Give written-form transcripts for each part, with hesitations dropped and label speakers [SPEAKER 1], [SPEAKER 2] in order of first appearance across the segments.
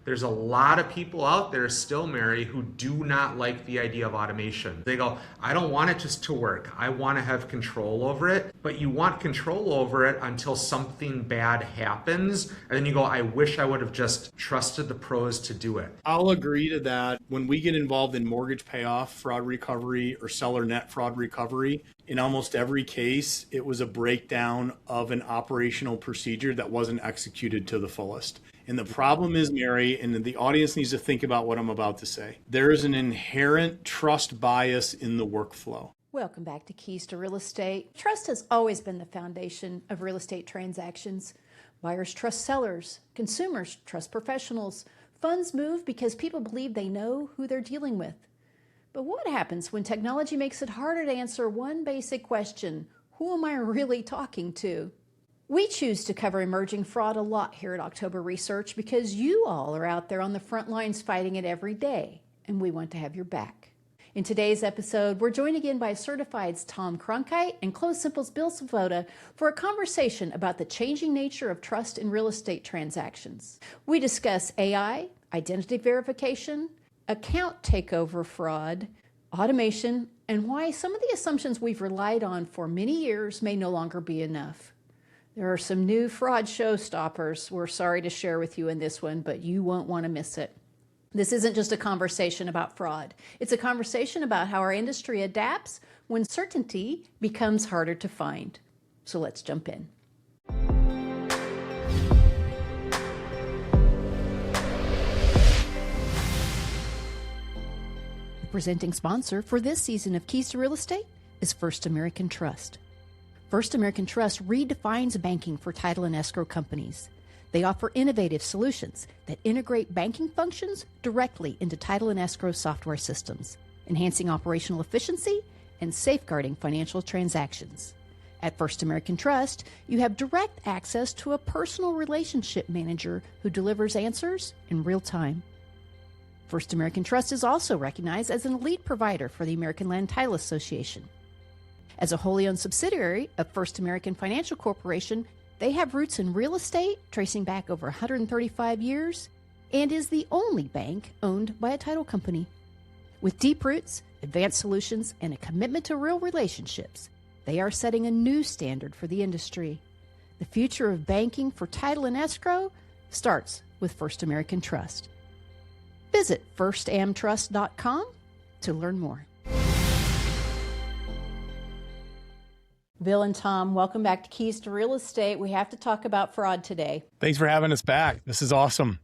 [SPEAKER 1] There's a lot of people out there still, Mary, who do not like the idea of automation. They go, I don't want it just to work. I want to have control over it. But you want control over it until something bad happens. And then you go, I wish I would have just trusted the pros to do it.
[SPEAKER 2] I'll agree to that. When we get involved in mortgage payoff, fraud recovery, or seller net fraud recovery, in almost every case, it was a breakdown of an operational procedure that wasn't executed to the fullest. And the problem is, Mary, and the audience needs to think about what I'm about to say. There is an inherent trust bias in the workflow.
[SPEAKER 3] Welcome back to Keys to Real Estate. Trust has always been the foundation of real estate transactions. Buyers trust sellers, consumers trust professionals. Funds move because people believe they know who they're dealing with. But what happens when technology makes it harder to answer one basic question? Who am I really talking to? We choose to cover emerging fraud a lot here at October Research because you all are out there on the front lines fighting it every day, and we want to have your back. In today's episode, we're joined again by CertifID's Tom Cronkright and CloseSimple's Bill Svoboda for a conversation about the changing nature of trust in real estate transactions. We discuss AI, identity verification, account takeover fraud, automation, and why some of the assumptions we've relied on for many years may no longer be enough. There are some new fraud showstoppers we're sorry to share with you in this one, but you won't want to miss it. This isn't just a conversation about fraud. It's a conversation about how our industry adapts when certainty becomes harder to find. So let's jump in. The presenting sponsor for this season of Keys to Real Estate is First American Trust. First American Trust redefines banking for title and escrow companies. They offer innovative solutions that integrate banking functions directly into title and escrow software systems, enhancing operational efficiency and safeguarding financial transactions. At First American Trust, you have direct access to a personal relationship manager who delivers answers in real time. First American Trust is also recognized as an elite provider for the American Land Title Association. As a wholly owned subsidiary of First American Financial Corporation, they have roots in real estate tracing back over 135 years and is the only bank owned by a title company. With deep roots, advanced solutions, and a commitment to real relationships, they are setting a new standard for the industry. The future of banking for title and escrow starts with First American Trust. Visit firstamtrust.com to learn more. Bill and Tom, welcome back to Keys to Real Estate. We have to talk about fraud today.
[SPEAKER 2] Thanks for having us back. This is awesome.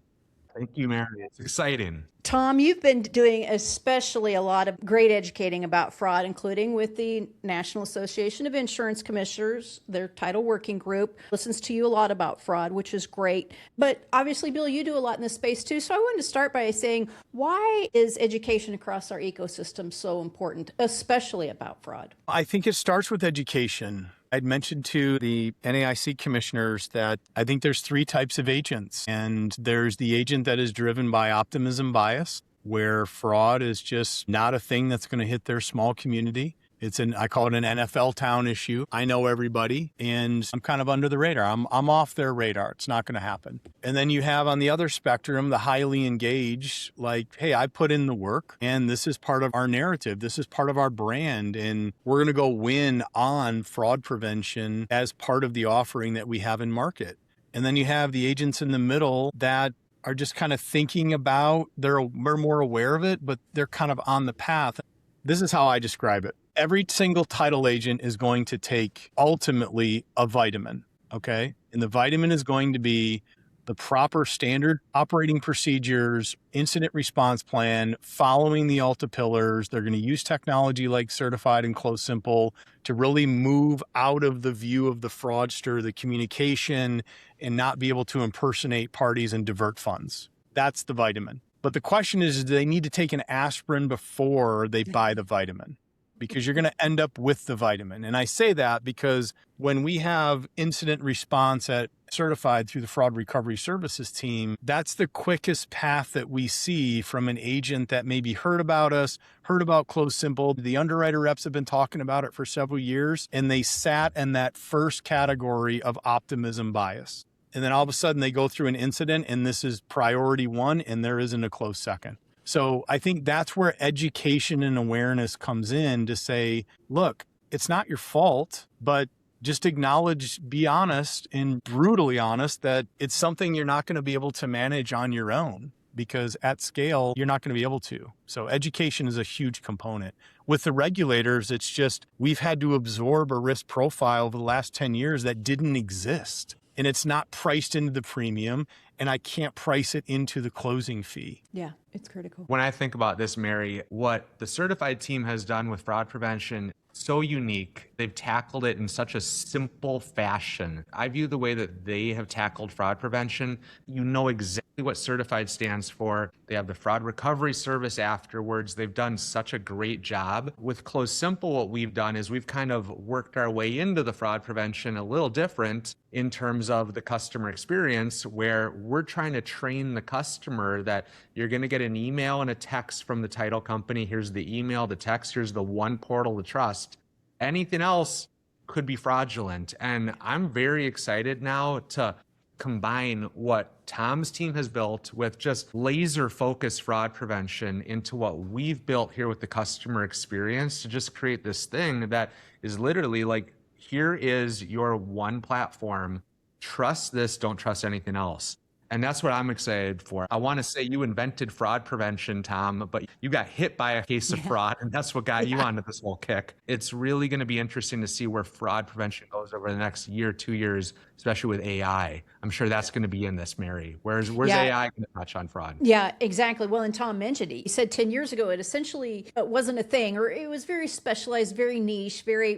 [SPEAKER 1] Thank you, Mary. It's exciting.
[SPEAKER 3] Tom, you've been doing especially a lot of great educating about fraud, including with the National Association of Insurance Commissioners. Their title working group listens to you a lot about fraud, which is great. But obviously, Bill, you do a lot in this space too. So I wanted to start by saying, why is education across our ecosystem so important, especially about fraud?
[SPEAKER 2] I think it starts with education. I'd mentioned to the NAIC commissioners that I think there's three types of agents. And there's the agent that is driven by optimism bias, where fraud is just not a thing that's going to hit their small community. I call it an NFL town issue. I know everybody and I'm kind of under the radar. I'm off their radar. It's not going to happen. And then you have on the other spectrum, the highly engaged, like, hey, I put in the work and this is part of our narrative. This is part of our brand. And we're going to go win on fraud prevention as part of the offering that we have in market. And then you have the agents in the middle that are just kind of thinking about, they're more aware of it, but they're kind of on the path. This is how I describe it. Every single title agent is going to take ultimately a vitamin, okay? And the vitamin is going to be the proper standard operating procedures, incident response plan, following the Alta pillars. They're going to use technology like CertifID and CloseSimple to really move out of the view of the fraudster, the communication, and not be able to impersonate parties and divert funds. That's the vitamin. But the question is, do they need to take an aspirin before they buy the vitamin? Because you're going to end up with the vitamin. And I say that because when we have incident response at CertifID through the fraud recovery services team, that's the quickest path that we see from an agent that maybe heard about us, heard about CloseSimple. The underwriter reps have been talking about it for several years, and they sat in that first category of optimism bias. And then all of a sudden they go through an incident and this is priority one and there isn't a close second. So I think that's where education and awareness comes in to say, look, it's not your fault, but just acknowledge, be honest and brutally honest that it's something you're not going to be able to manage on your own, because at scale, you're not going to be able to. So education is a huge component. With the regulators, it's just we've had to absorb a risk profile over the last 10 years that didn't exist. And it's not priced into the premium, and I can't price it into the closing fee.
[SPEAKER 3] Yeah, it's critical.
[SPEAKER 1] When I think about this, Mary, what the certified team has done with fraud prevention, so unique. They've tackled it in such a simple fashion. I view the way that they have tackled fraud prevention. You know exactly what certified stands for. They have the fraud recovery service afterwards. They've done such a great job. With CloseSimple, what we've done is we've kind of worked our way into the fraud prevention a little different in terms of the customer experience, where we're trying to train the customer that you're going to get an email and a text from the title company. Here's the email, the text, here's the one portal to trust. Anything else could be fraudulent. And I'm very excited now to combine what Tom's team has built with just laser focused fraud prevention into what we've built here with the customer experience to just create this thing that is literally like, here is your one platform. Trust this, don't trust anything else. And that's what I'm excited for. I want to say you invented fraud prevention, Tom, but you got hit by a case of fraud, and that's what got you onto this whole kick. It's really going to be interesting to see where fraud prevention goes over the next year, 2 years, especially with AI. I'm sure that's going to be in this, Mary. Where's AI going to touch on fraud?
[SPEAKER 3] Yeah, exactly. Well, and Tom mentioned it. He said 10 years ago, it essentially wasn't a thing, or it was very specialized, very niche, very,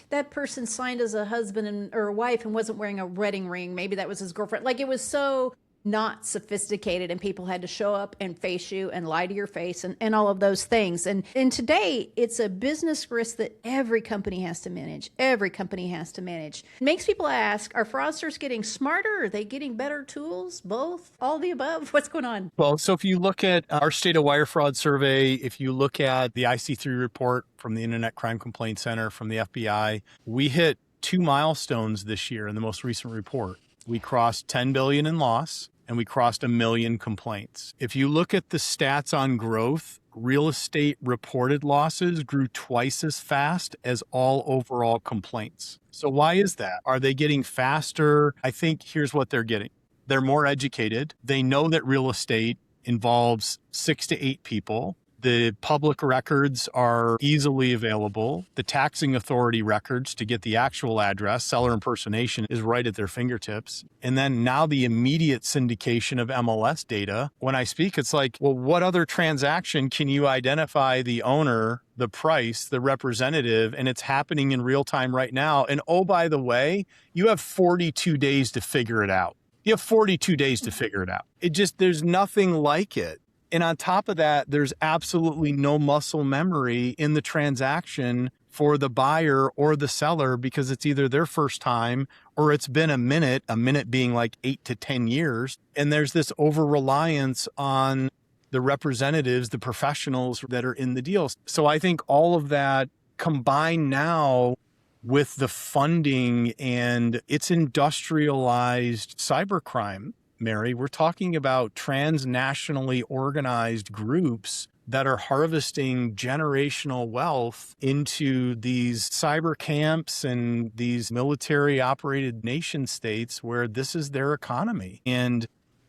[SPEAKER 3] that person signed as a husband or a wife and wasn't wearing a wedding ring. Maybe that was his girlfriend. Like, it was so not sophisticated, and people had to show up and face you and lie to your face and all of those things. And today, it's a business risk that every company has to manage. Every company has to manage. It makes people ask, are fraudsters getting smarter? Are they getting better tools? Both? All the above? What's going on?
[SPEAKER 2] Well, so if you look at our state of wire fraud survey, if you look at the IC3 report from the Internet Crime Complaint Center from the FBI, we hit 2 milestones this year in the most recent report. We crossed 10 billion in loss, and we crossed 1 million complaints. If you look at the stats on growth, real estate reported losses grew twice as fast as all overall complaints. So why is that? Are they getting faster? I think here's what they're getting. They're more educated. They know that real estate involves 6 to 8 people. The public records are easily available. The taxing authority records to get the actual address, seller impersonation, is right at their fingertips. And then now the immediate syndication of MLS data. When I speak, it's like, well, what other transaction can you identify the owner, the price, the representative, and it's happening in real time right now. And oh, by the way, you have 42 days to figure it out. You have 42 days to figure it out. There's nothing like it. And on top of that, there's absolutely no muscle memory in the transaction for the buyer or the seller, because it's either their first time or it's been a minute being like 8 to 10 years. And there's this over-reliance on the representatives, the professionals that are in the deals. So I think all of that combined now with the funding and it's industrialized cybercrime, Mary, we're talking about transnationally organized groups that are harvesting generational wealth into these cyber camps and these military operated nation states where this is their economy. And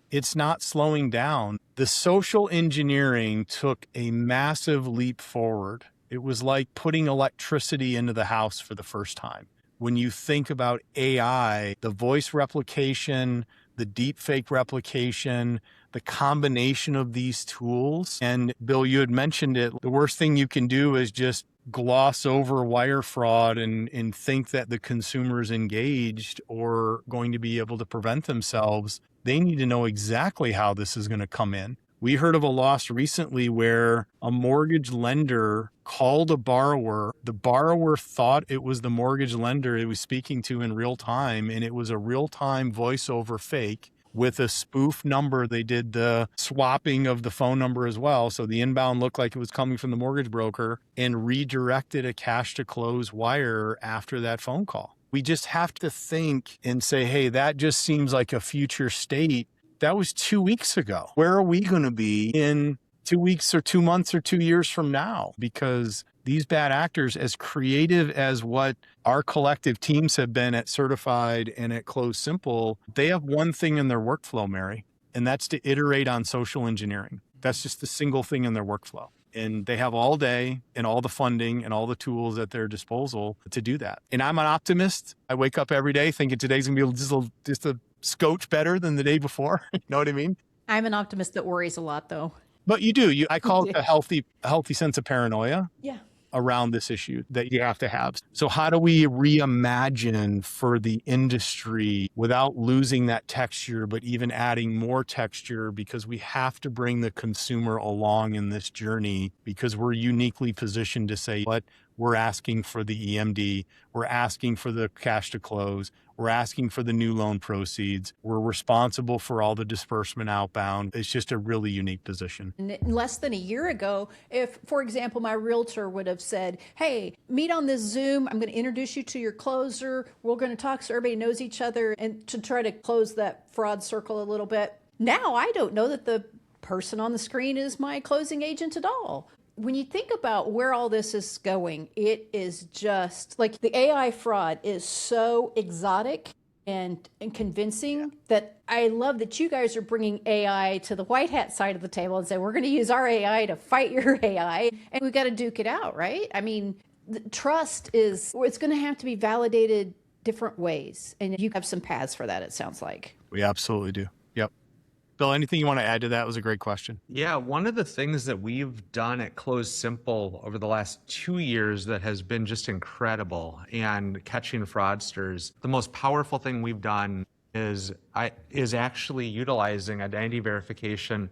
[SPEAKER 2] it's not slowing down. The social engineering took a massive leap forward. It was like putting electricity into the house for the first time. When you think about AI, the voice replication, the deep fake replication, the combination of these tools. And Bill, you had mentioned it. The worst thing you can do is just gloss over wire fraud and think that the consumer is engaged or going to be able to prevent themselves. They need to know exactly how this is going to come in. We heard of a loss recently where a mortgage lender called a borrower. The borrower thought it was the mortgage lender it was speaking to in real time, and it was a real-time voiceover fake with a spoof number. They did the swapping of the phone number as well, so the inbound looked like it was coming from the mortgage broker, and redirected a cash to close wire after that phone call. We just have to think and say, hey, that just seems like a future state. That was 2 weeks ago. Where are we going to be in 2 weeks or 2 months or 2 years from now? Because these bad actors, as creative as what our collective teams have been at CertifID and at CloseSimple, they have one thing in their workflow, Mary, and that's to iterate on social engineering. That's just the single thing in their workflow. And they have all day and all the funding and all the tools at their disposal to do that. And I'm an optimist. I wake up every day thinking today's going to be just a scotch better than the day before. You know what I mean?
[SPEAKER 3] I'm an optimist that worries a lot, though.
[SPEAKER 2] But you do. I call it a healthy sense of paranoia.
[SPEAKER 3] Yeah.
[SPEAKER 2] Around this issue that you have to have. So how do we reimagine for the industry without losing that texture, but even adding more texture, because we have to bring the consumer along in this journey, because we're uniquely positioned to say, what we're asking for the EMD, we're asking for the cash to close, we're asking for the new loan proceeds, we're responsible for all the disbursement outbound. It's just a really unique position.
[SPEAKER 3] And less than a year ago, if, for example, my realtor would have said, hey, meet on this Zoom, I'm going to introduce you to your closer, we're going to talk so everybody knows each other, and to try to close that fraud circle a little bit. Now I don't know that the person on the screen is my closing agent at all. When you think about where all this is going, it is just like the AI fraud is so exotic and convincing that I love that you guys are bringing AI to the white hat side of the table and say, we're going to use our AI to fight your AI, and we've got to duke it out, right? I mean, the trust it's going to have to be validated different ways, and you have some paths for that, it sounds like.
[SPEAKER 2] We absolutely do. Yep. Bill, anything you want to add to that? Was a great question.
[SPEAKER 1] Yeah, one of the things that we've done at CloseSimple over the last 2 years that has been just incredible and catching fraudsters, the most powerful thing we've done is actually utilizing identity verification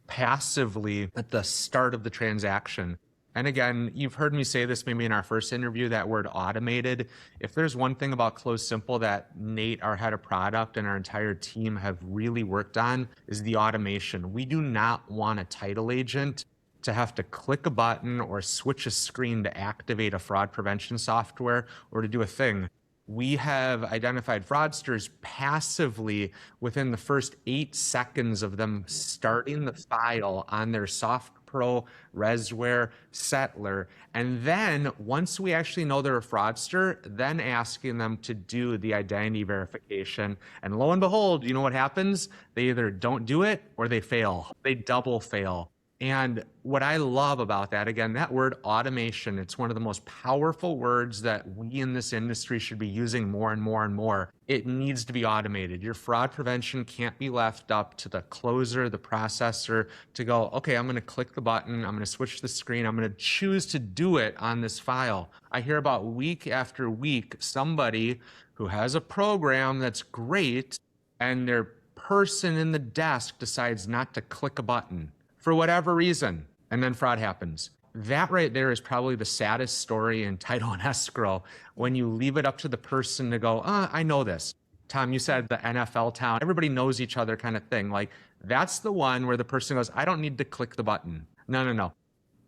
[SPEAKER 1] passively at the start of the transaction. And again, you've heard me say this maybe in our first interview, that word automated. If there's one thing about CloseSimple that Nate, our head of product, and our entire team have really worked on is the automation. We do not want a title agent to have to click a button or switch a screen to activate a fraud prevention software or to do a thing. We have identified fraudsters passively within the first 8 seconds of them starting the file on their SoftPro, Resware, Settler. And then once we actually know they're a fraudster, then asking them to do the identity verification. And lo and behold, you know what happens? They either don't do it or they fail. They double fail. And what I love about that, again, that word automation, it's one of the most powerful words that we in this industry should be using more and more and more. It needs to be automated. Your fraud prevention can't be left up to the closer, the processor to go, okay, I'm going to click the button, I'm going to switch the screen, I'm going to choose to do it on this file. I hear about week after week, somebody who has a program that's great and their person in the desk decides not to click a button for whatever reason, and then fraud happens. That right there is probably the saddest story in title and escrow, when you leave it up to the person to go, I know this. Tom, you said the NFL town, everybody knows each other kind of thing. Like, that's the one where the person goes, I don't need to click the button. No.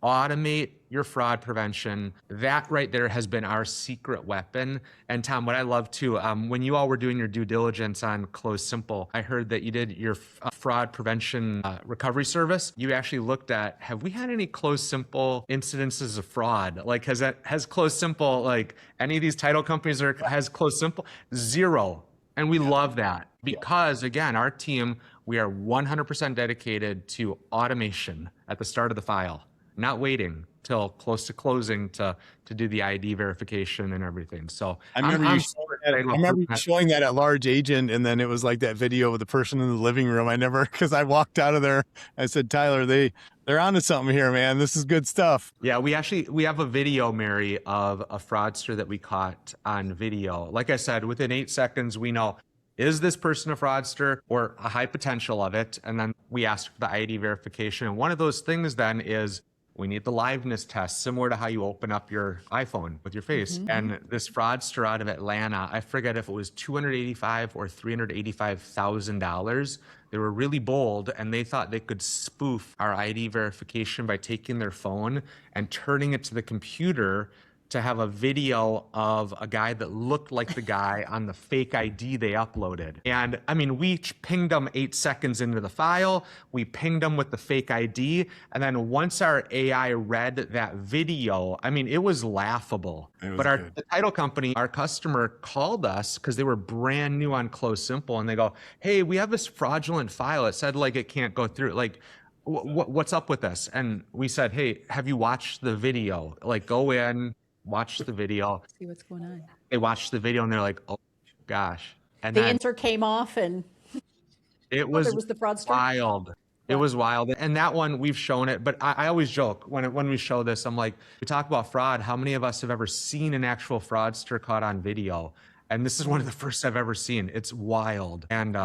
[SPEAKER 1] Automate your fraud prevention. That right there has been our secret weapon. And Tom, what I love too, when you all were doing your due diligence on CloseSimple, I heard that you did your fraud prevention recovery service. You actually looked at, have we had any CloseSimple incidences of fraud? Like, has CloseSimple, like any of these title companies has CloseSimple? Zero. And we love that because, again, our team, we are 100% dedicated to automation at the start of the file, not waiting till close to closing to do the ID verification and everything. So
[SPEAKER 2] I remember you showing that at Large Agent, and then it was like that video of the person in the living room. Because I walked out of there, I said, Tyler, they're onto something here, man. This is good stuff.
[SPEAKER 1] Yeah, we have a video, Mary, of a fraudster that we caught on video. Like I said, within 8 seconds, we know, is this person a fraudster or a high potential of it? And then we ask for the ID verification. And one of those things then is, we need the liveness test, similar to how you open up your iPhone with your face. Mm-hmm. And this fraudster out of Atlanta, I forget if it was $285,000 or $385,000. They were really bold, and they thought they could spoof our ID verification by taking their phone and turning it to the computer to have a video of a guy that looked like the guy on the fake ID they uploaded. And I mean, we pinged them 8 seconds into the file, we pinged them with the fake ID, and then once our AI read that video, I mean, it was laughable. But the title company, our customer, called us because they were brand new on CloseSimple, and they go, hey, we have this fraudulent file. It said like it can't go through. Like, what's up with this? And we said, hey, have you watched the video? Like, go in, watch the video.
[SPEAKER 3] See what's going on.
[SPEAKER 1] They watched the video and they're like, oh gosh. And
[SPEAKER 3] The
[SPEAKER 1] then
[SPEAKER 3] answer came off and
[SPEAKER 1] it was
[SPEAKER 3] the fraudster.
[SPEAKER 1] wild. It was wild. And that one, we've shown it, but I always joke when we show this, I'm like, we talk about fraud. How many of us have ever seen an actual fraudster caught on video? And this is one of the first I've ever seen. It's wild. And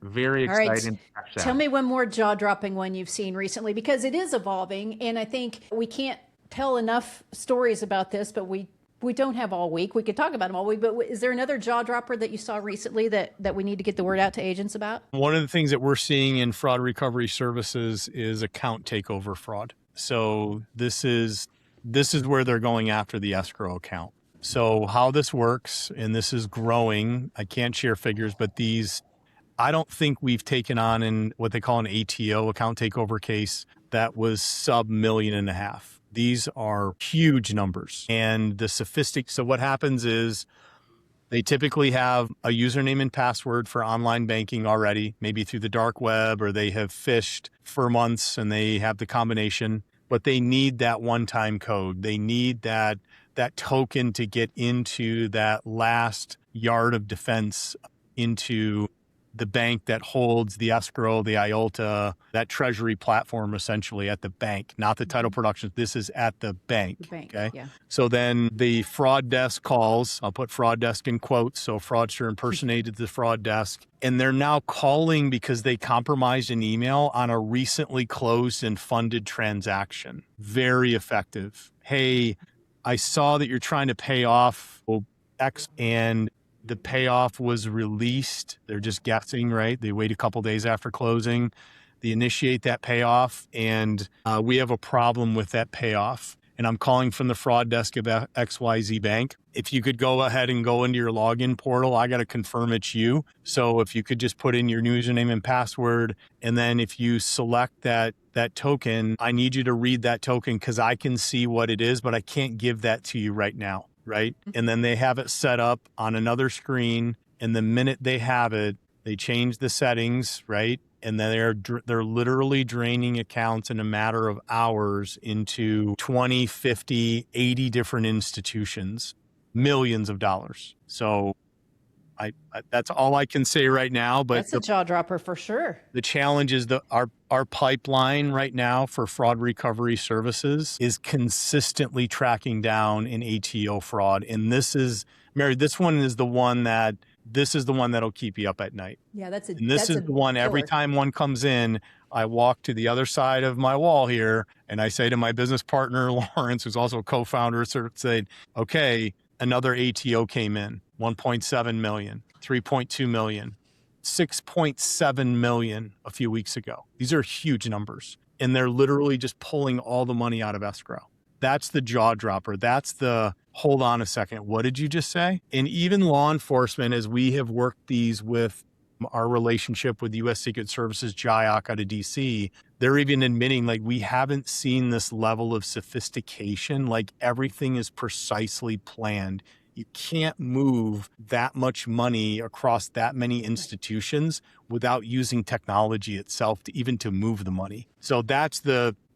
[SPEAKER 1] very exciting.
[SPEAKER 3] All right. Tell me one more jaw-dropping one you've seen recently, because it is evolving, and I think we can't tell enough stories about this, but we don't have all week. We could talk about them all week, but is there another jaw-dropper that you saw recently that we need to get the word out to agents about?
[SPEAKER 2] One of the things that we're seeing in fraud recovery services is account takeover fraud. So this is where they're going after the escrow account. So how this works, and this is growing, I can't share figures, but I don't think we've taken on in what they call an ATO, account takeover case, that was sub $1.5 million. These are huge numbers. And so what happens is they typically have a username and password for online banking already, maybe through the dark web, or they have phished for months and they have the combination, but they need that one-time code. They need that token to get into that last yard of defense into the bank that holds the escrow, the IOLTA, that treasury platform essentially at the bank, not the title productions. This is at the bank. Okay.
[SPEAKER 3] Yeah.
[SPEAKER 2] So then the fraud desk calls, I'll put fraud desk in quotes. So fraudster impersonated the fraud desk, and they're now calling because they compromised an email on a recently closed and funded transaction. Very effective. Hey, I saw that you're trying to pay off X and the payoff was released. They're just guessing, right? They wait a couple days after closing. They initiate that payoff, and we have a problem with that payoff. And I'm calling from the fraud desk of XYZ Bank. If you could go ahead and go into your login portal, I got to confirm it's you. So if you could just put in your username and password, and then if you select that token, I need you to read that token because I can see what it is, but I can't give that to you right now. Right. And then they have it set up on another screen. And the minute they have it, they change the settings. Right. And then they're literally draining accounts in a matter of hours into 20, 50, 80 different institutions, millions of dollars. So that's all I can say right now. But
[SPEAKER 3] that's a jaw dropper for sure.
[SPEAKER 2] The challenge is our pipeline right now for fraud recovery services is consistently tracking down an ATO fraud. And this is, Mary, this one is the one that'll keep you up at night.
[SPEAKER 3] Yeah, that's it.
[SPEAKER 2] And this is the one, every time one comes in, I walk to the other side of my wall here and I say to my business partner, Lawrence, who's also a co-founder, say, okay, another ATO came in, 1.7 million, 3.2 million, 6.7 million a few weeks ago. These are huge numbers. And they're literally just pulling all the money out of escrow. That's the jaw dropper. That's the, hold on a second, what did you just say? And even law enforcement, as we have worked these with our relationship with U.S. Secret Services, JIOC out of DC, they're even admitting like we haven't seen this level of sophistication, like everything is precisely planned. You can't move that much money across that many institutions without using technology itself to move the money. So that's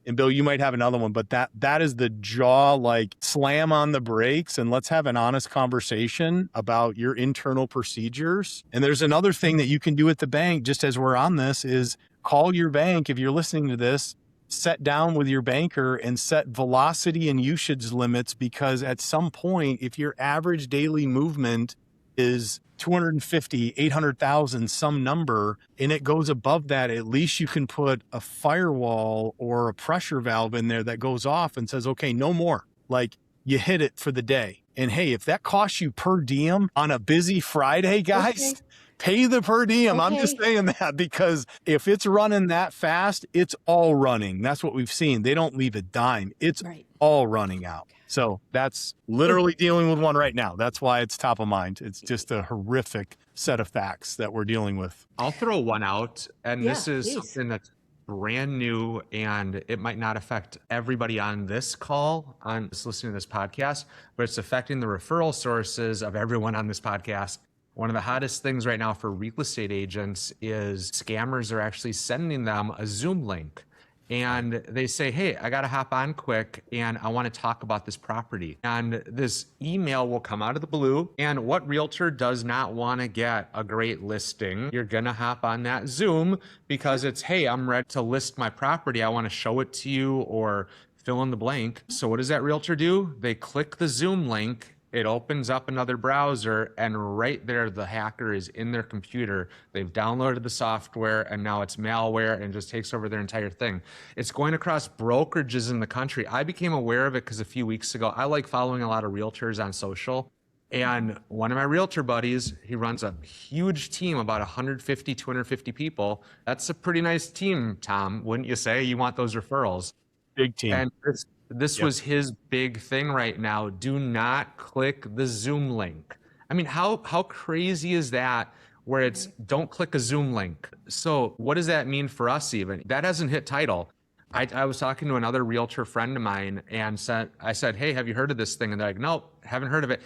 [SPEAKER 2] and Bill, you might have another one, but that is the jaw, like slam on the brakes and let's have an honest conversation about your internal procedures. And there's another thing that you can do at the bank, just as we're on this, is call your bank. If you're listening to this, sit down with your banker and set velocity and usage limits, because at some point, if your average daily movement is 250, 800,000, some number, and it goes above that, at least you can put a firewall or a pressure valve in there that goes off and says, okay, no more. Like you hit it for the day. And hey, if that costs you per diem on a busy Friday, guys, pay the per diem. I'm just
[SPEAKER 3] Okay.
[SPEAKER 2] saying that because if it's running that fast, it's all running. That's what we've seen. They don't leave a dime. It's
[SPEAKER 3] Right.
[SPEAKER 2] all running out. So that's literally dealing with one right now. That's why it's top of mind. It's just a horrific set of facts that we're dealing with.
[SPEAKER 1] I'll throw one out, and
[SPEAKER 3] Yeah,
[SPEAKER 1] this is
[SPEAKER 3] please.
[SPEAKER 1] something that's brand new, and it might not affect everybody on this call, on just listening to this podcast, but it's affecting the referral sources of everyone on this podcast. One of the hottest things right now for real estate agents is scammers are actually sending them a Zoom link. And they say, hey, I got to hop on quick and I want to talk about this property. And this email will come out of the blue. And what realtor does not want to get a great listing? You're going to hop on that Zoom because it's, hey, I'm ready to list my property. I want to show it to you or fill in the blank. So what does that realtor do? They click the Zoom link. It opens up another browser, and right there, the hacker is in their computer. They've downloaded the software, and now it's malware and just takes over their entire thing. It's going across brokerages in the country. I became aware of it because a few weeks ago, I like following a lot of realtors on social. And one of my realtor buddies, he runs a huge team, about 150, 250 people. That's a pretty nice team, Tom, wouldn't you say? You want those referrals.
[SPEAKER 2] Big team.
[SPEAKER 1] And this was his big thing right now. Do not click the Zoom link. I mean, how crazy is that where it's don't click a Zoom link? So what does that mean for us even? That hasn't hit title. I was talking to another realtor friend of mine and I said, hey, have you heard of this thing? And they're like, nope, haven't heard of it.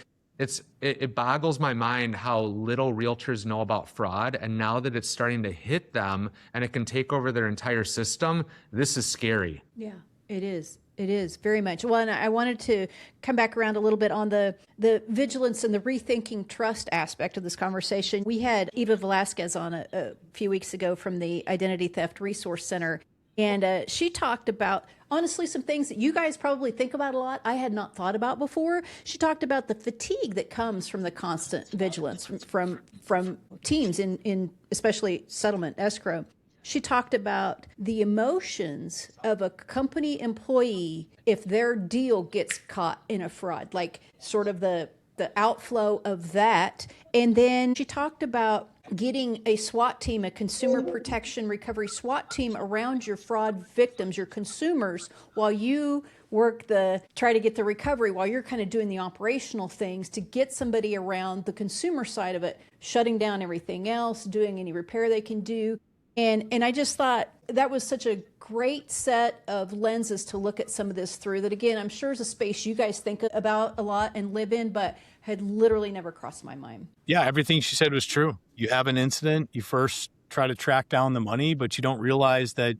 [SPEAKER 1] It boggles my mind how little realtors know about fraud. And now that it's starting to hit them and it can take over their entire system, this is scary.
[SPEAKER 3] Yeah, it is. It is very much. Well, and I wanted to come back around a little bit on the vigilance and the rethinking trust aspect of this conversation. We had Eva Velasquez on a few weeks ago from the Identity Theft Resource Center, and she talked about, honestly, some things that you guys probably think about a lot. I had not thought about before. She talked about the fatigue that comes from the constant vigilance from teams in especially settlement escrow. She talked about the emotions of a company employee if their deal gets caught in a fraud, like sort of the outflow of that. And then she talked about getting a SWAT team, a consumer protection recovery SWAT team around your fraud victims, your consumers, while you try to get the recovery, while you're kind of doing the operational things to get somebody around the consumer side of it, shutting down everything else, doing any repair they can do. And I just thought that was such a great set of lenses to look at some of this through that, again, I'm sure is a space you guys think about a lot and live in, but had literally never crossed my mind.
[SPEAKER 2] Yeah, everything she said was true. You have an incident, you first try to track down the money, but you don't realize that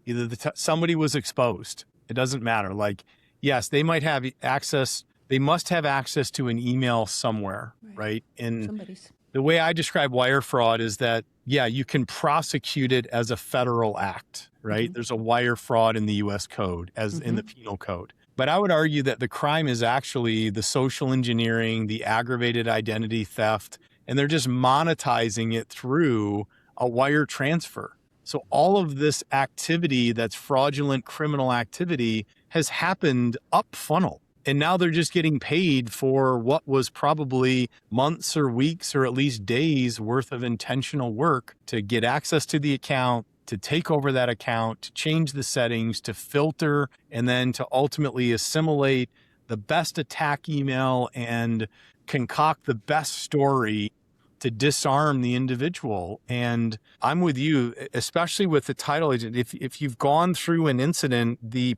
[SPEAKER 2] either somebody was exposed. It doesn't matter. Like, yes, they might have access. They must have access to an email somewhere, right? And
[SPEAKER 3] somebody's.
[SPEAKER 2] The way I describe wire fraud is that, yeah, you can prosecute it as a federal act, right? Mm-hmm. There's a wire fraud in the U.S. code, as in the penal code. But I would argue that the crime is actually the social engineering, the aggravated identity theft, and they're just monetizing it through a wire transfer. So all of this activity that's fraudulent criminal activity has happened up funnel. And now they're just getting paid for what was probably months or weeks or at least days worth of intentional work to get access to the account, to take over that account, to change the settings, to filter, and then to ultimately assimilate the best attack email and concoct the best story to disarm the individual. And I'm with you, especially with the title agent. If you've gone through an incident, the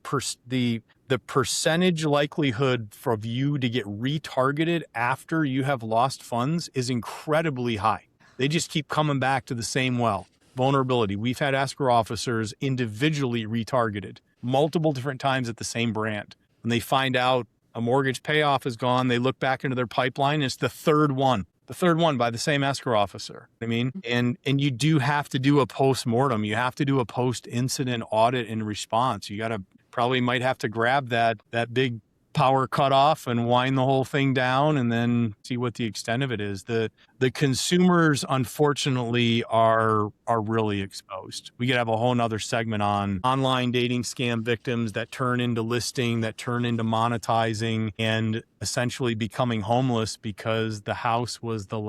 [SPEAKER 2] percentage likelihood for you to get retargeted after you have lost funds is incredibly high. They just keep coming back to the same well. Vulnerability. We've had escrow officers individually retargeted multiple different times at the same brand. When they find out a mortgage payoff is gone, they look back into their pipeline. It's the third one by the same escrow officer. I mean, and you do have to do a post-mortem. You have to do a post-incident audit and response. You probably might have to grab that big power cut off and wind the whole thing down and then see what the extent of it is. The consumers, unfortunately, are really exposed. We could have a whole nother segment on online dating scam victims that turn into listing, that turn into monetizing, and essentially becoming homeless because the house was the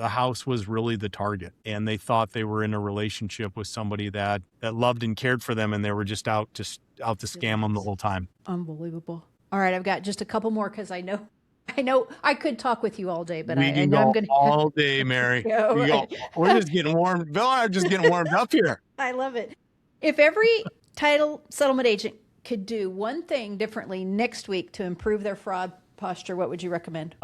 [SPEAKER 2] house was really the target, and they thought they were in a relationship with somebody that loved and cared for them, and they were just out to scam them the whole time.
[SPEAKER 3] Unbelievable. All right, I've got just a couple more because I know I could talk with you all day, but
[SPEAKER 2] We
[SPEAKER 3] I
[SPEAKER 2] can
[SPEAKER 3] know
[SPEAKER 2] go
[SPEAKER 3] I'm going to
[SPEAKER 2] all day, Mary.
[SPEAKER 3] Yeah,
[SPEAKER 2] We're just getting warm. Bill and I are just getting warmed up here.
[SPEAKER 3] I love it. If every title settlement agent could do one thing differently next week to improve their fraud posture, what would you recommend?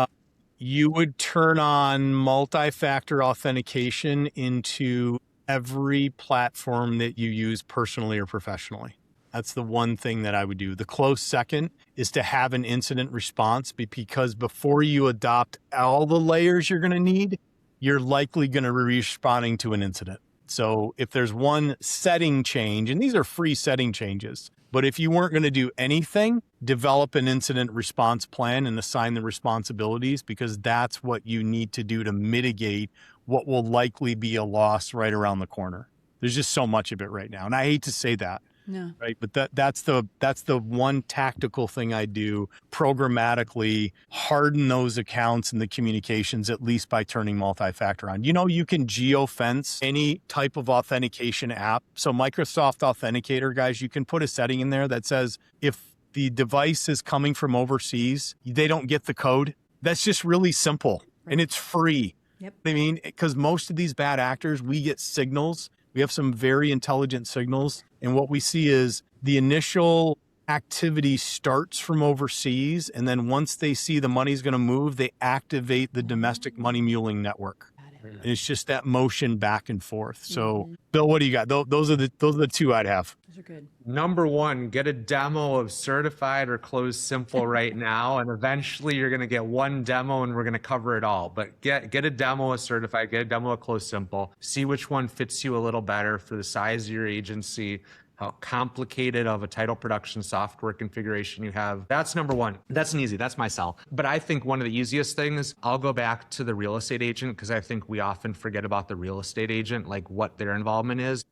[SPEAKER 2] You would turn on multi-factor authentication into every platform that you use personally or professionally. That's the one thing that I would do. The close second is to have an incident response, because before you adopt all the layers you're going to need, you're likely going to be responding to an incident. So if there's one setting change, and these are free setting changes, but if you weren't going to do anything, develop an incident response plan and assign the responsibilities, because that's what you need to do to mitigate what will likely be a loss right around the corner. There's just so much of it right now. And I hate to say that.
[SPEAKER 3] No.
[SPEAKER 2] Right. But that's the one tactical thing I do programmatically, harden those accounts and the communications, at least by turning multi-factor on. You can geofence any type of authentication app. So Microsoft Authenticator, guys, you can put a setting in there that says if the device is coming from overseas, they don't get the code. That's just really simple. Right. And it's free.
[SPEAKER 3] Yep.
[SPEAKER 2] I mean, because most of these bad actors, we get signals. We have some very intelligent signals. And what we see is the initial activity starts from overseas. And then once they see the money's going to move, they activate the domestic money muling network. And it's just that motion back and forth. So, Bill, what do you got? Those are the two I'd have.
[SPEAKER 3] Those are good.
[SPEAKER 1] Number one, get a demo of Certified or CloseSimple right now, and eventually you're going to get one demo, and we're going to cover it all. But get a demo of Certified, get a demo of CloseSimple, see which one fits you a little better for the size of your agency, how complicated of a title production software configuration you have. That's number one. That's an easy, that's my sell. But I think one of the easiest things, I'll go back to the real estate agent, because I think we often forget about the real estate agent, like what their involvement is.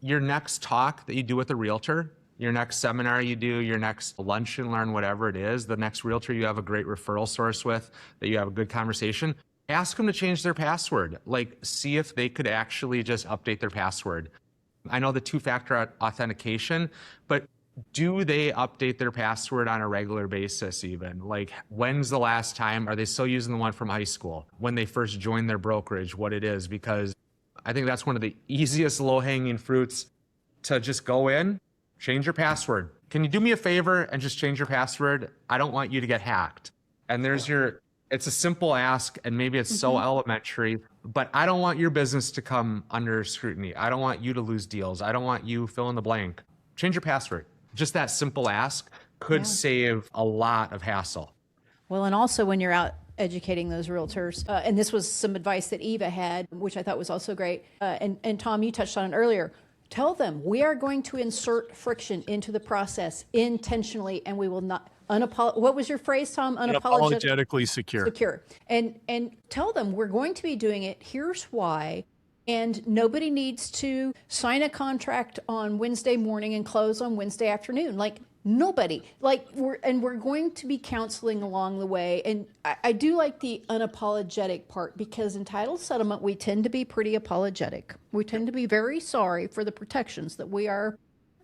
[SPEAKER 1] Your next talk that you do with a realtor, your next seminar you do, your next lunch and learn, whatever it is, the next realtor you have a great referral source with, that you have a good conversation, ask them to change their password. Like, see if they could actually just update their password. I know the two-factor authentication, but do they update their password on a regular basis even? Like, when's the last time? Are they still using the one from high school? When they first joined their brokerage, what it is? Because I think that's one of the easiest low-hanging fruits, to just go in, change your password. Can you do me a favor and just change your password? I don't want you to get hacked. And it's a simple ask, and maybe it's so elementary, but I don't want your business to come under scrutiny. I don't want you to lose deals. I don't want you fill in the blank. Change your password. Just that simple ask could save a lot of hassle.
[SPEAKER 3] Well, and also when you're out educating those realtors, and this was some advice that Eva had, which I thought was also great. And Tom, you touched on it earlier. Tell them we are going to insert friction into the process intentionally, and we will not what was your phrase, Tom?
[SPEAKER 2] Unapologetically secure.
[SPEAKER 3] And tell them we're going to be doing it. Here's why. And nobody needs to sign a contract on Wednesday morning and close on Wednesday afternoon. Like, nobody. Like, we're going to be counseling along the way. And I do like the unapologetic part, because in title settlement, we tend to be pretty apologetic. We tend to be very sorry for the protections that we are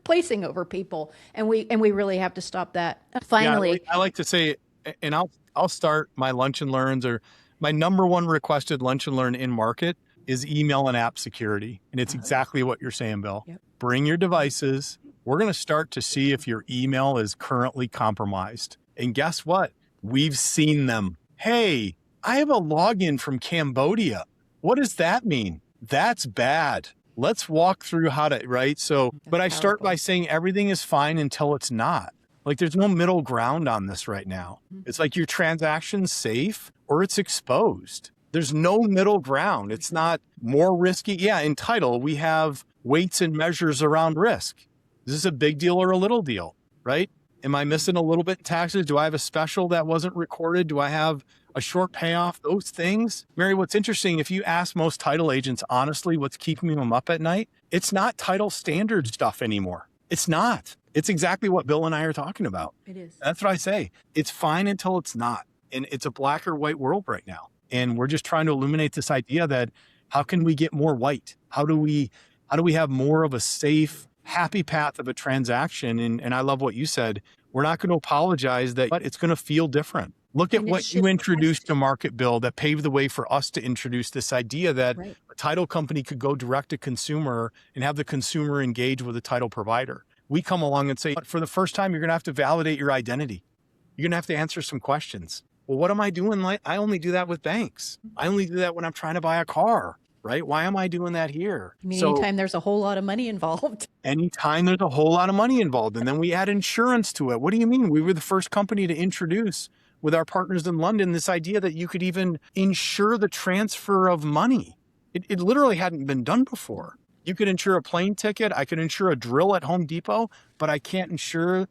[SPEAKER 3] placing over people. And we really have to stop that. Finally.
[SPEAKER 2] Yeah, I like to say, and I'll start my lunch and learns, or my number one requested lunch and learn in market is email and app security. And it's exactly what you're saying, Bill.
[SPEAKER 3] Yep.
[SPEAKER 2] Bring your devices. We're going to start to see if your email is currently compromised. And guess what? We've seen them. Hey, I have a login from Cambodia. What does that mean? That's bad. Let's walk through how to, right? So, but I start by saying everything is fine until it's not. Like, there's no middle ground on this right now. It's like your transaction's safe or it's exposed. There's no middle ground. It's not more risky. Yeah, in title, we have weights and measures around risk. Is this a big deal or a little deal, right? Am I missing a little bit in taxes? Do I have a special that wasn't recorded? Do I have a short payoff? Those things. Mary, what's interesting, if you ask most title agents honestly what's keeping them up at night, it's not title standard stuff anymore. It's not. It's exactly what Bill and I are talking about.
[SPEAKER 3] It is.
[SPEAKER 2] That's what I say. It's fine until it's not. And it's a black or white world right now. And we're just trying to illuminate this idea that how can we get more white? How do we have more of a safe, happy path of a transaction? And I love what you said. We're not going to apologize that it's going to feel different. Look at what you introduced to market, Bill, that paved the way for us to introduce this idea that a title company could go direct to consumer and have the consumer engage with a title provider. We come along and say, for the first time, you're going to have to validate your identity. You're going to have to answer some questions. Well, what am I doing? I only do that with banks. I only do that when I'm trying to buy a car, right? Why am I doing that here?
[SPEAKER 3] I mean, anytime there's a whole lot of money involved.
[SPEAKER 2] Anytime there's a whole lot of money involved. And then we add insurance to it. What do you mean? We were the first company to introduce with our partners in London this idea that you could even insure the transfer of money. It literally hadn't been done before. You could insure a plane ticket. I could insure a drill at Home Depot, but I can't insure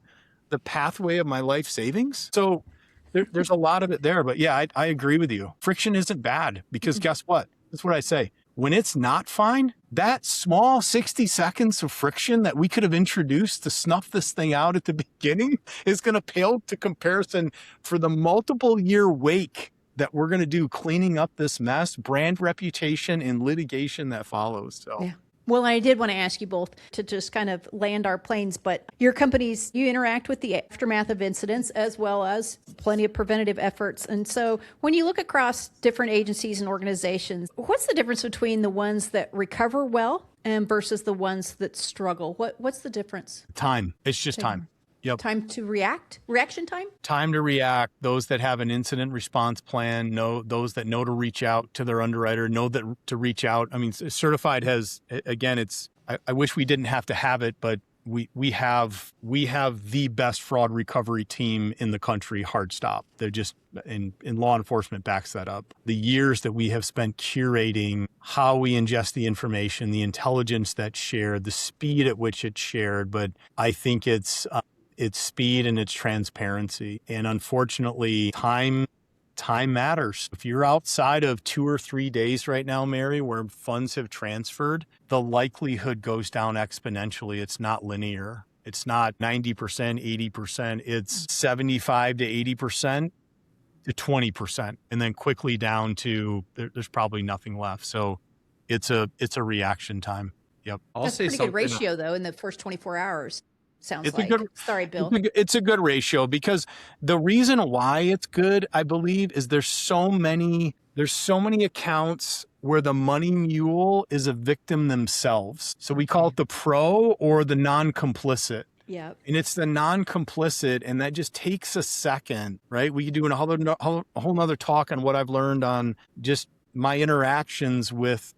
[SPEAKER 2] the pathway of my life savings. So there's a lot of it there. But yeah, I agree with you. Friction isn't bad because guess what? That's what I say. When it's not fine, that small 60 seconds of friction that we could have introduced to snuff this thing out at the beginning is going to pale to comparison for the multiple year wake that we're going to do cleaning up this mess, brand reputation, and litigation that follows. So.
[SPEAKER 3] Yeah. Well, I did want to ask you both to just kind of land our planes, but your companies, you interact with the aftermath of incidents as well as plenty of preventative efforts. And so when you look across different agencies and organizations, what's the difference between the ones that recover well and versus the ones that struggle? What's the difference?
[SPEAKER 2] Time. It's just time. Yep.
[SPEAKER 3] Time to react? Reaction time?
[SPEAKER 2] Time to react. Those that have an incident response plan, those that know to reach out to their underwriter, know that to reach out. I mean, Certified has, again, I wish we didn't have to have it, but we have the best fraud recovery team in the country, hard stop. They're just, in law enforcement backs that up. The years that we have spent curating how we ingest the information, the intelligence that's shared, the speed at which it's shared, but I think it's speed and it's transparency. And unfortunately, time matters. If you're outside of 2 or 3 days right now, Mary, where funds have transferred, the likelihood goes down exponentially. It's not linear. It's not 90%, 80%. It's 75 to 80% to 20%, and then quickly down to there's probably nothing left. So it's a reaction time. Yep.
[SPEAKER 3] That's a pretty good ratio, though, in the first 24 hours. Sounds like. Sorry, Bill.
[SPEAKER 2] It's a good ratio because the reason why it's good, I believe, is there's so many accounts where the money mule is a victim themselves. So we call it the pro or the non-complicit.
[SPEAKER 3] Yeah.
[SPEAKER 2] And it's the non-complicit, and that just takes a second, right? We could do a whole nother talk on what I've learned on just my interactions with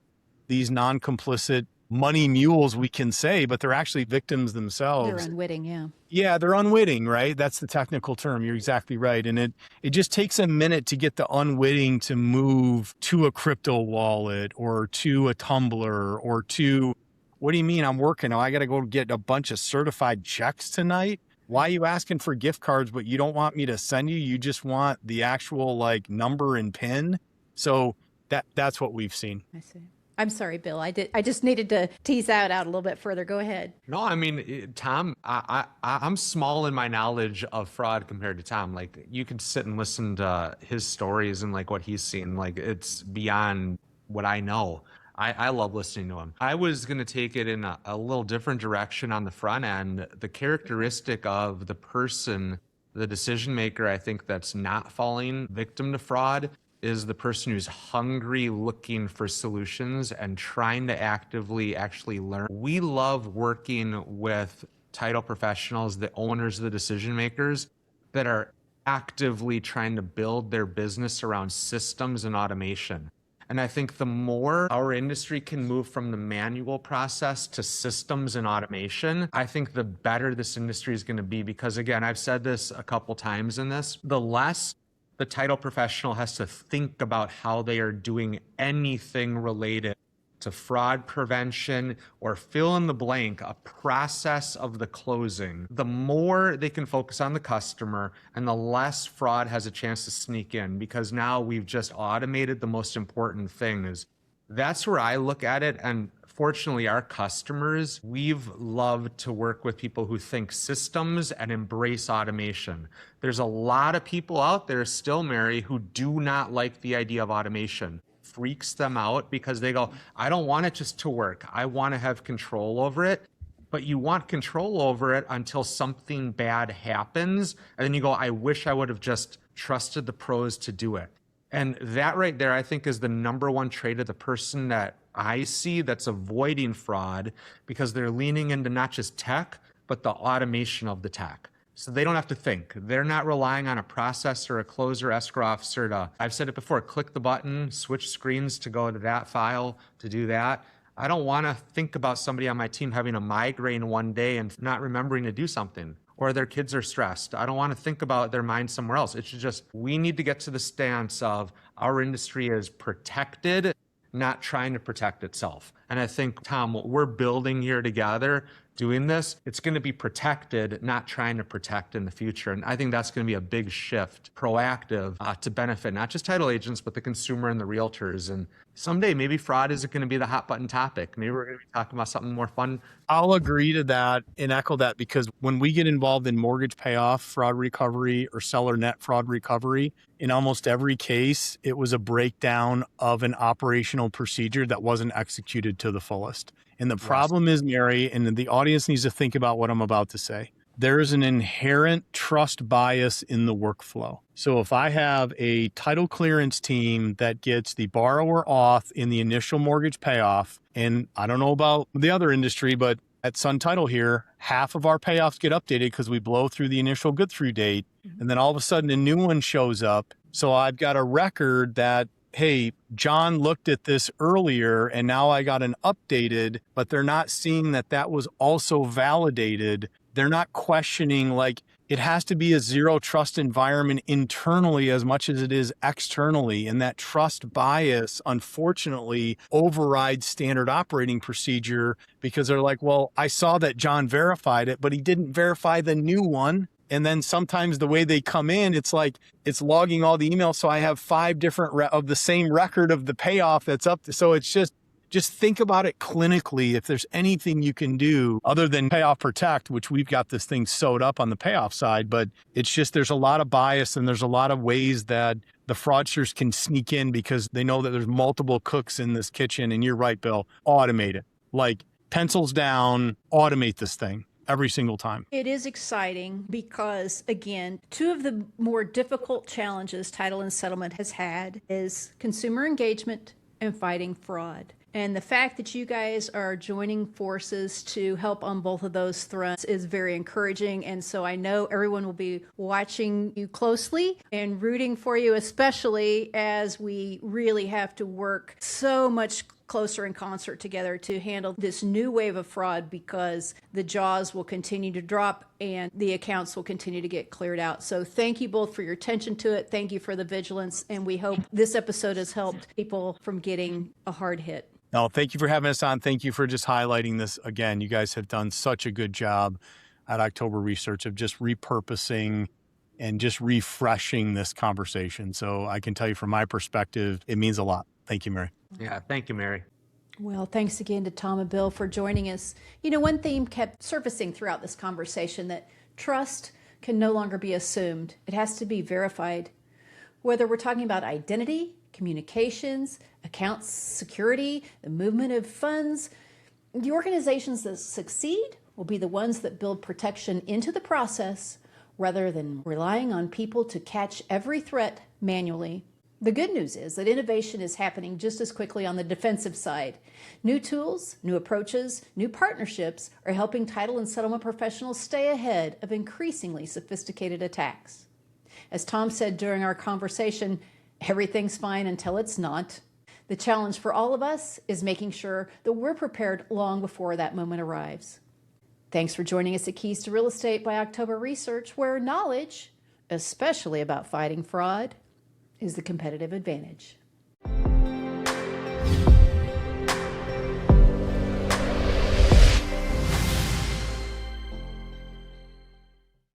[SPEAKER 2] these non-complicit money mules, we can say, but they're actually victims themselves.
[SPEAKER 3] They're unwitting, yeah.
[SPEAKER 2] Yeah, they're unwitting, right? That's the technical term. You're exactly right. And it just takes a minute to get the unwitting to move to a crypto wallet or to a Tumblr or to, what do you mean I'm working? Oh, I got to go get a bunch of certified checks tonight? Why are you asking for gift cards, but you don't want me to send you? You just want the actual number and PIN? So that's what we've seen.
[SPEAKER 3] I see. I'm sorry, Bill. I just needed to tease that out a little bit further. Go ahead.
[SPEAKER 1] No, I mean, Tom, I'm small in my knowledge of fraud compared to Tom. Like, you could sit and listen to his stories and what he's seen. Like, it's beyond what I know. I love listening to him. I was going to take it in a little different direction on the front end. The characteristic of the person, the decision maker, I think that's not falling victim to fraud is the person who's hungry, looking for solutions and trying to actively actually learn. We love working with title professionals, the owners, the decision makers that are actively trying to build their business around systems and automation. And I think the more our industry can move from the manual process to systems and automation, I think the better this industry is going to be. Because again, I've said this a couple times in this, the less the title professional has to think about how they are doing anything related to fraud prevention, or fill in the blank, a process of the closing, the more they can focus on the customer and the less fraud has a chance to sneak in, because now we've just automated the most important things. That's where I look at it. And fortunately, our customers, we've loved to work with people who think systems and embrace automation. There's a lot of people out there still, Mary, who do not like the idea of automation. Freaks them out because they go, I don't want it just to work. I want to have control over it. But you want control over it until something bad happens. And then you go, I wish I would have just trusted the pros to do it. And that right there, I think, is the number one trait of the person that I see that's avoiding fraud, because they're leaning into not just tech, but the automation of the tech. So they don't have to think. They're not relying on a processor, a closer, escrow officer to, I've said it before, click the button, switch screens to go to that file to do that. I don't want to think about somebody on my team having a migraine one day and not remembering to do something, or their kids are stressed. I don't want to think about their mind somewhere else. It's just, we need to get to the stance of our industry is protected, not trying to protect itself. And I think, Tom, what we're building here together, doing this, it's going to be protected, not trying to protect in the future. And I think that's going to be a big shift, proactive, to benefit not just title agents, but the consumer and the realtors. And someday, maybe fraud isn't going to be the hot button topic. Maybe we're going to be talking about something more fun.
[SPEAKER 2] I'll agree to that and echo that, because when we get involved in mortgage payoff, fraud recovery, or seller net fraud recovery, in almost every case, it was a breakdown of an operational procedure that wasn't executed to the fullest. And the problem is, Mary, and the audience needs to think about what I'm about to say. There is an inherent trust bias in the workflow. So if I have a title clearance team that gets the borrower auth in the initial mortgage payoff, and I don't know about the other industry, but at Sun Title here, half of our payoffs get updated because we blow through the initial good through date. And then all of a sudden a new one shows up. So I've got a record that, hey, John looked at this earlier and now I got an updated, but they're not seeing that that was also validated. They're not questioning, like, it has to be a zero trust environment internally as much as it is externally. And that trust bias, unfortunately, overrides standard operating procedure, because they're like, well, I saw that John verified it, but he didn't verify the new one. And then sometimes the way they come in, it's like, it's logging all the emails. So I have 5 different of the same record of the payoff that's up. So it's just think about it clinically. If there's anything you can do other than payoff protect, which we've got this thing sewed up on the payoff side, but it's just, there's a lot of bias and there's a lot of ways that the fraudsters can sneak in because they know that there's multiple cooks in this kitchen. And you're right, Bill, automate it. Like, pencils down, automate this thing every single time.
[SPEAKER 3] It is exciting because, again, 2 of the more difficult challenges title and settlement has had is consumer engagement and fighting fraud. And the fact that you guys are joining forces to help on both of those fronts is very encouraging. And so I know everyone will be watching you closely and rooting for you, especially as we really have to work so much closer in concert together to handle this new wave of fraud, because the jaws will continue to drop and the accounts will continue to get cleared out. So thank you both for your attention to it. Thank you for the vigilance. And we hope this episode has helped people from getting a hard hit.
[SPEAKER 2] No, thank you for having us on. Thank you for just highlighting this again. You guys have done such a good job at October Research of just repurposing and just refreshing this conversation. So I can tell you from my perspective, it means a lot. Thank you, Mary.
[SPEAKER 1] Yeah, thank you, Mary.
[SPEAKER 3] Well, thanks again to Tom and Bill for joining us. You know, one theme kept surfacing throughout this conversation, that trust can no longer be assumed. It has to be verified. Whether we're talking about identity, communications, accounts security, the movement of funds, the organizations that succeed will be the ones that build protection into the process rather than relying on people to catch every threat manually. The good news is that innovation is happening just as quickly on the defensive side. New tools, new approaches, new partnerships are helping title and settlement professionals stay ahead of increasingly sophisticated attacks. As Tom said during our conversation, everything's fine until it's not. The challenge for all of us is making sure that we're prepared long before that moment arrives. Thanks for joining us at Keys to Real Estate by October Research, where knowledge, especially about fighting fraud, is the competitive advantage.